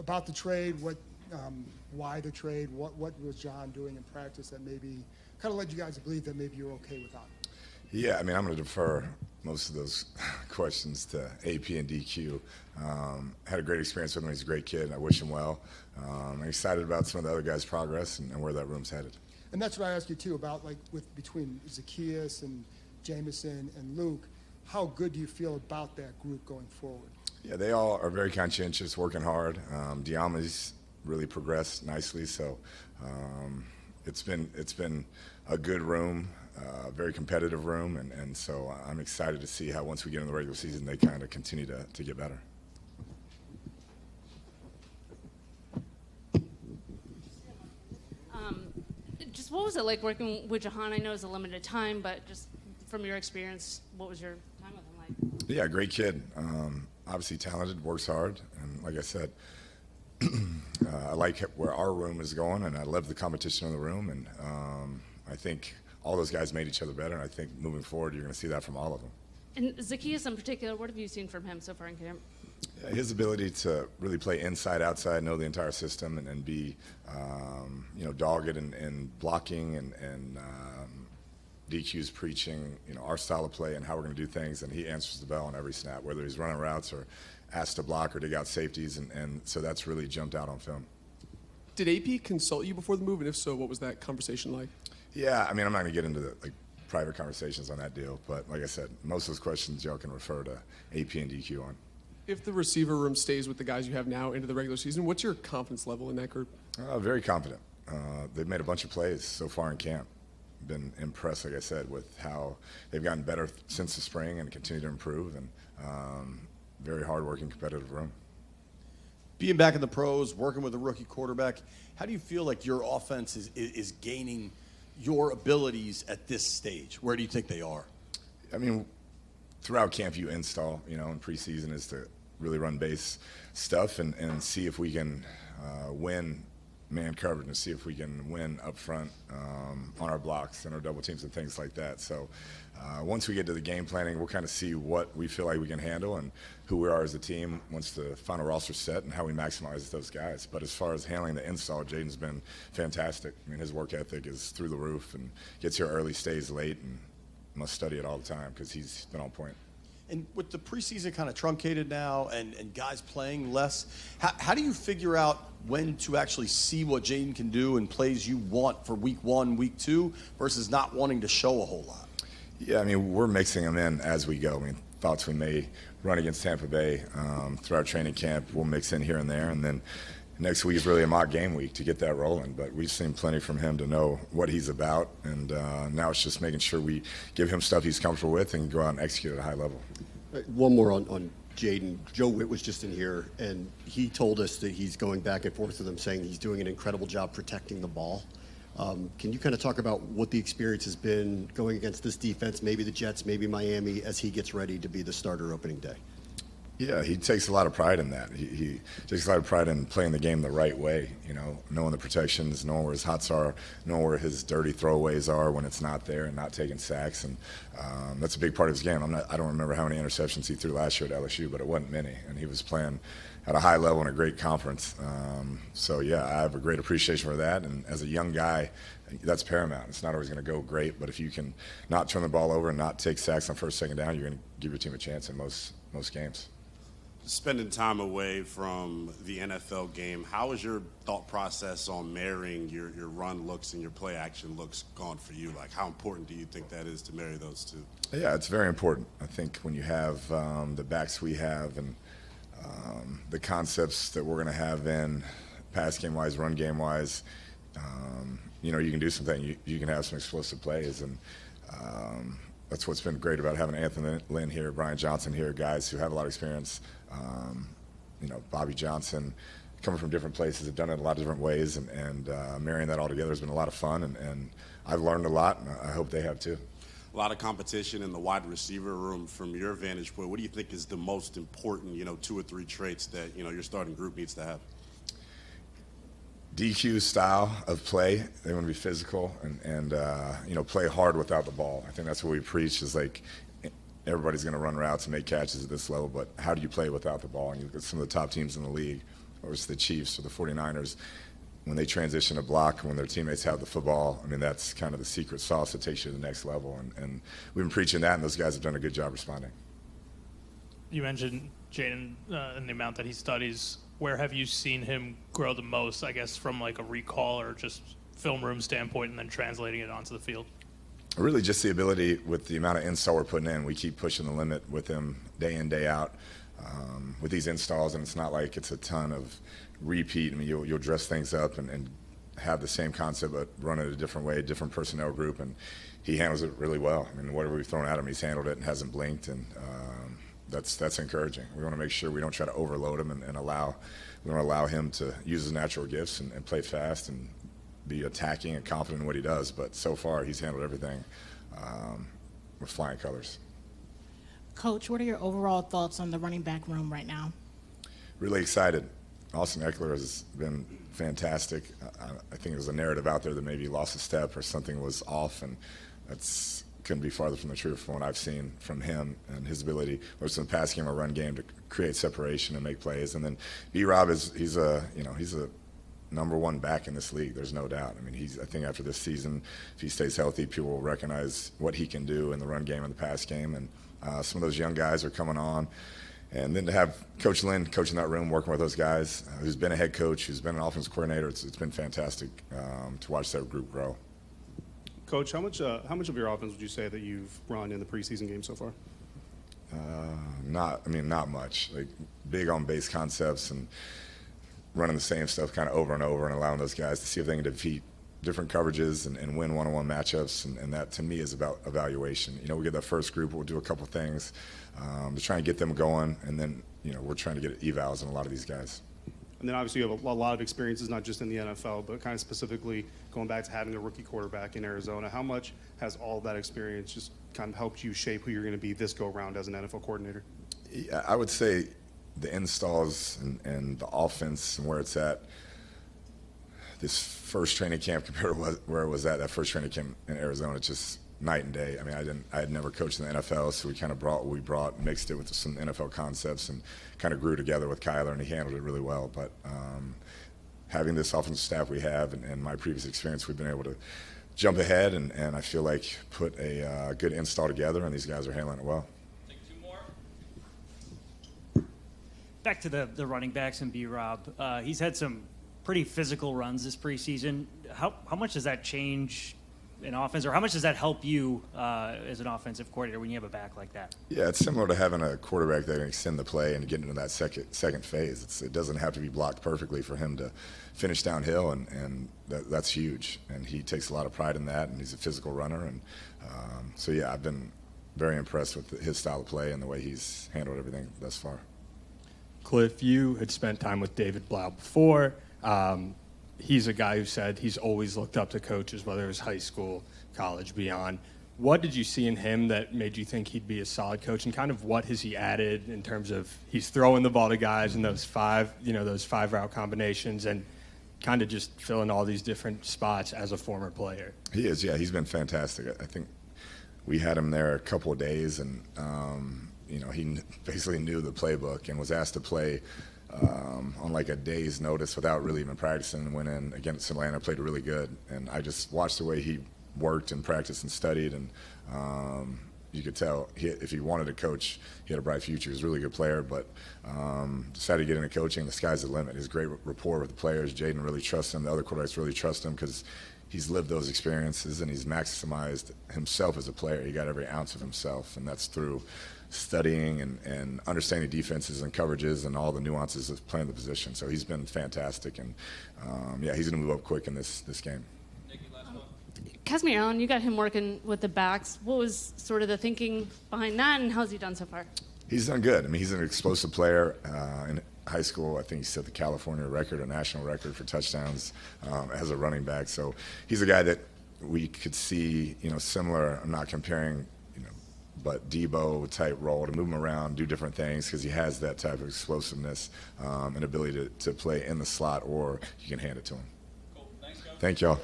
about the trade, why the trade, what was John doing in practice that maybe kind of led you guys to believe that maybe you're okay without him? Yeah, I mean, I'm going to defer most of those questions to AP and DQ. Had a great experience with him. He's a great kid, and I wish him well. I'm excited about some of the other guys' progress and where that room's headed. And that's what I asked you, too, about, like, between Zacchaeus and Jamison and Luke, how good do you feel about that group going forward? Yeah, they all are very conscientious, working hard. Diama's really progressed nicely, so it's been a good room, very competitive room, and so I'm excited to see how once we get in the regular season, they kind of continue to get better. Just what was it like working with Jahan? I know it's a limited time, but just from your experience, what was your time with him like? Yeah, great kid. Obviously talented, works hard, and like I said, I like where our room is going, and I love the competition in the room, and I think all those guys made each other better, and I think moving forward, you're going to see that from all of them. And Zacchaeus in particular, what have you seen from him so far in camp? His ability to really play inside, outside, know the entire system, and be, dogged and blocking and DQ's preaching, our style of play and how we're going to do things, and he answers the bell on every snap, whether he's running routes or asked to block or dig out safeties, and so that's really jumped out on film. Did AP consult you before the move, and if so, what was that conversation like? Yeah, I mean, I'm not going to get into the private conversations on that deal, but like I said, most of those questions y'all can refer to AP and DQ on. If the receiver room stays with the guys you have now into the regular season, what's your confidence level in that group? Very confident. They've made a bunch of plays so far in camp. Been impressed, like I said, with how they've gotten better since the spring and continue to improve, and very hard-working, competitive room. Being back in the pros, working with a rookie quarterback, how do you feel like your offense is gaining your abilities at this stage? Where do you think they are? I mean, throughout camp you install, in preseason is to really run base stuff and see if we can win man coverage and see if we can win up front on our blocks and our double teams and things like that. So once we get to the game planning, we'll kind of see what we feel like we can handle and who we are as a team once the final roster's set and how we maximize those guys. But as far as handling the install, Jaden's been fantastic. I mean, his work ethic is through the roof and gets here early, stays late, and must study it all the time because he's been on point. And with the preseason kind of truncated now and guys playing less, how do you figure out when to actually see what Jaden can do and plays you want for week 1, week 2 versus not wanting to show a whole lot? Yeah, I mean, we're mixing them in as we go. I mean, thoughts we may run against Tampa Bay through our training camp, we'll mix in here and there. And then next week is really a mock game week to get that rolling. But we've seen plenty from him to know what he's about. And now it's just making sure we give him stuff he's comfortable with and go out and execute at a high level. One more on Jaden. Joe Witt was just in here, and he told us that he's going back and forth with him, saying he's doing an incredible job protecting the ball. Can you kind of talk about what the experience has been going against this defense, maybe the Jets, maybe Miami, as he gets ready to be the starter opening day? Yeah, he takes a lot of pride in that. He takes a lot of pride in playing the game the right way, knowing the protections, knowing where his hots are, knowing where his dirty throwaways are when it's not there and not taking sacks. And that's a big part of his game. I don't remember how many interceptions he threw last year at LSU, but it wasn't many. And he was playing at a high level in a great conference. So, yeah, I have a great appreciation for that. And as a young guy, that's paramount. It's not always going to go great, but if you can not turn the ball over and not take sacks on first, second down, you're going to give your team a chance in most games. Spending time away from the NFL game, how is your thought process on marrying your run looks and your play action looks gone for you? Like, how important do you think that is to marry those two? Yeah, it's very important. I think when you have the backs we have and the concepts that we're going to have in pass game-wise, run game-wise, you can do something. You can have some explosive plays, and that's what's been great about having Anthony Lynn here, Brian Johnson here, guys who have a lot of experience. Bobby Johnson, coming from different places, have done it a lot of different ways, and marrying that all together has been a lot of fun, and I've learned a lot, and I hope they have too. A lot of competition in the wide receiver room. From your vantage point, what do you think is the most important, 2 or 3 traits that, your starting group needs to have? DQ's style of play, they want to be physical and play hard without the ball. I think that's what we preach is like everybody's going to run routes and make catches at this level, but how do you play without the ball? And you look at some of the top teams in the league, or it's the Chiefs or the 49ers, when they transition to block, when their teammates have the football, I mean, that's kind of the secret sauce that takes you to the next level. And we've been preaching that, and those guys have done a good job responding. You mentioned Jaden and the amount that he studies. Where have you seen him grow the most, I guess, from like a recall or just film room standpoint and then translating it onto the field? Really just the ability with the amount of install we're putting in. We keep pushing the limit with him day in, day out with these installs, and it's not like it's a ton of repeat. I mean, you'll dress things up and have the same concept but run it a different way, different personnel group, and he handles it really well. I mean, whatever we've thrown at him, he's handled it and hasn't blinked, and that's encouraging. We want to make sure we don't try to overload him and we want to allow him to use his natural gifts and play fast and be attacking and confident in what he does. But so far, he's handled everything with flying colors. Coach, what are your overall thoughts on the running back room right now? Really excited. Austin Eckler has been fantastic. I think there was a narrative out there that maybe he lost a step or something was off, and that's couldn't be farther from the truth from what I've seen from him and his ability, whether it's in the pass game or run game, to create separation and make plays. And then B-Rob he's a number one back in this league. There's no doubt. I mean, I think after this season, if he stays healthy, people will recognize what he can do in the run game and the pass game. And some of those young guys are coming on. And then to have Coach Lynn coaching that room, working with those guys, who's been a head coach, who's been an offensive coordinator, it's been fantastic to watch that group grow. Coach, how much of your offense would you say that you've run in the preseason game so far? Not much. Like big on base concepts and running the same stuff kind of over and over and allowing those guys to see if they can defeat different coverages and win one-on-one matchups. And that to me is about evaluation. You know, we get that first group, we'll do a couple things to try and get them going, and then we're trying to get evals in a lot of these guys. And then obviously you have a lot of experiences, not just in the NFL, but kind of specifically going back to having a rookie quarterback in Arizona. How much has all that experience just kind of helped you shape who you're going to be this go-round as an NFL coordinator? Yeah, I would say the installs and the offense and where it's at, this first training camp compared to where it was at, that first training camp in Arizona, it's just night and day. I mean, I had never coached in the NFL, so we kind of brought what we brought, mixed it with some NFL concepts, and kind of grew together with Kyler, and he handled it really well. But having this offensive staff we have and my previous experience, we've been able to jump ahead and I feel like put a good install together, and these guys are handling it well. Take two more. Back to the running backs and B-Rob. He's had some pretty physical runs this preseason. How much does that change in offense, or how much does that help you as an offensive coordinator when you have a back like that? Yeah, it's similar to having a quarterback that can extend the play and get into that second phase. It doesn't have to be blocked perfectly for him to finish downhill, and that's huge. And he takes a lot of pride in that, and he's a physical runner. And so, yeah, I've been very impressed with his style of play and the way he's handled everything thus far. Kliff, you had spent time with David Blau before. He's a guy who said he's always looked up to coaches, whether it was high school, college, beyond. What did you see in him that made you think he'd be a solid coach, and kind of what has he added in terms of he's throwing the ball to guys in those five route combinations and kind of just filling all these different spots as a former player? He is, yeah. He's been fantastic. I think we had him there a couple of days, and he basically knew the playbook and was asked to play on like a day's notice without really even practicing, and went in against Atlanta, played really good. And I just watched the way he worked and practiced and studied, and you could tell if he wanted to coach, he had a bright future. He was a really good player, but decided to get into coaching. The sky's the limit. He has great rapport with the players. Jaden really trusts him. The other quarterbacks really trust him because he's lived those experiences and he's maximized himself as a player. He got every ounce of himself, and that's through studying and understanding defenses and coverages and all the nuances of playing the position. So he's been fantastic, and he's going to move up quick in this game. Casmir Allen, you got him working with the backs. What was sort of the thinking behind that, and how's he done so far? He's done good. I mean, he's an explosive player. In high school, I think he set the California record, a national record for touchdowns as a running back. So he's a guy that we could see, similar. I'm not comparing, but Debo type role to move him around, do different things, because he has that type of explosiveness and ability to play in the slot, or you can hand it to him. Cool. Thanks, Joe. Thank y'all.